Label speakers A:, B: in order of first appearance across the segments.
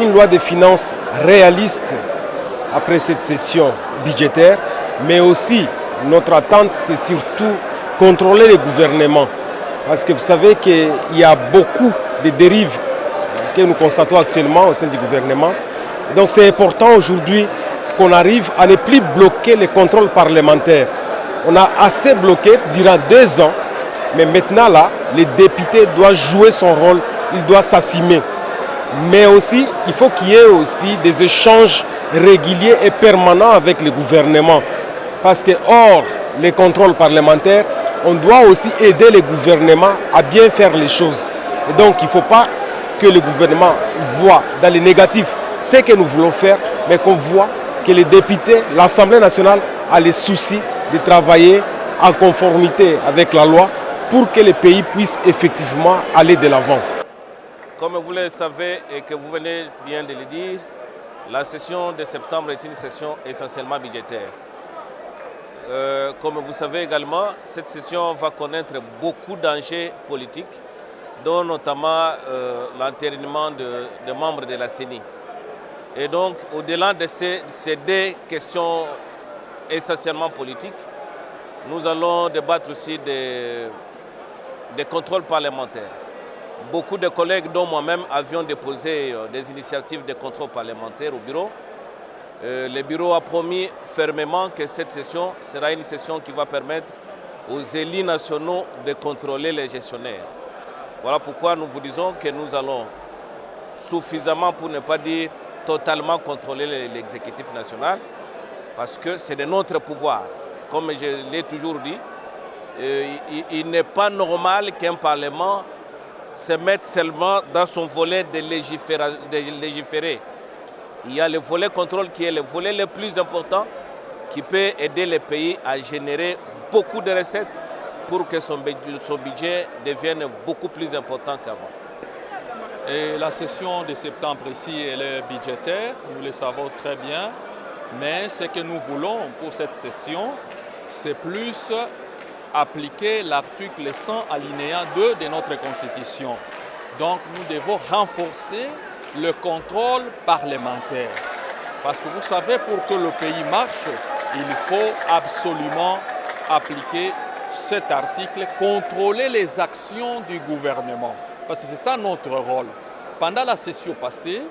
A: une loi de finances réaliste après cette session budgétaire, mais aussi notre attente, c'est surtout contrôler le gouvernement. Parce que vous savez qu'il y a beaucoup de dérives que nous constatons actuellement au sein du gouvernement. Donc c'est important aujourd'hui qu'on arrive à ne plus bloquer les contrôles parlementaires. On a assez bloqué durant 2 ans, mais maintenant là, les députés doivent jouer son rôle, ils doivent s'assumer. Mais aussi, il faut qu'il y ait aussi des échanges réguliers et permanents avec le gouvernement. Parce que hors les contrôles parlementaires, on doit aussi aider le gouvernement à bien faire les choses. Et donc il ne faut pas que le gouvernement voit dans les négatifs ce que nous voulons faire, mais qu'on voit que les députés, l'Assemblée nationale a le souci de travailler en conformité avec la loi pour que le pays puisse effectivement aller de l'avant.
B: Comme vous le savez et que vous venez bien de le dire, la session de septembre est une session essentiellement budgétaire. Comme vous savez également, cette session va connaître beaucoup d'enjeux politiques, dont notamment l'entérinement de membres de la CENI. Et donc, au-delà de ces 2 questions essentiellement politiques, nous allons débattre aussi des contrôles parlementaires. Beaucoup de collègues, dont moi-même, avions déposé des initiatives de contrôle parlementaire au bureau. Le bureau a promis fermement que cette session sera une session qui va permettre aux élus nationaux de contrôler les gestionnaires. Voilà pourquoi nous vous disons que nous allons suffisamment, pour ne pas dire totalement, contrôler l'exécutif national, parce que c'est de notre pouvoir. Comme je l'ai toujours dit, il n'est pas normal qu'un Parlement se mette seulement dans son volet de légiférer. Il y a le volet contrôle qui est le volet le plus important qui peut aider le pays à générer beaucoup de recettes pour que son budget devienne beaucoup plus important qu'avant.
C: Et la session de septembre ici, elle est budgétaire, nous le savons très bien, mais ce que nous voulons pour cette session, c'est plus appliquer l'article 100 alinéa 2 de notre Constitution. Donc nous devons renforcer le contrôle parlementaire. Parce que vous savez, pour que le pays marche, il faut absolument appliquer cet article, contrôler les actions du gouvernement. Parce que c'est ça notre rôle. Pendant la session passée,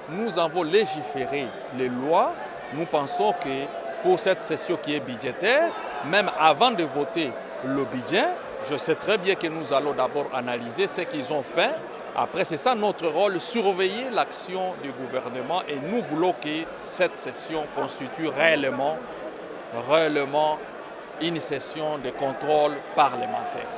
C: nous avons légiféré les lois. Nous pensons que pour cette session qui est budgétaire, même avant de voter le budget, je sais très bien que nous allons d'abord analyser ce qu'ils ont fait. Après, c'est ça notre rôle, surveiller l'action du gouvernement, et nous voulons que cette session constitue réellement une session de contrôle parlementaire.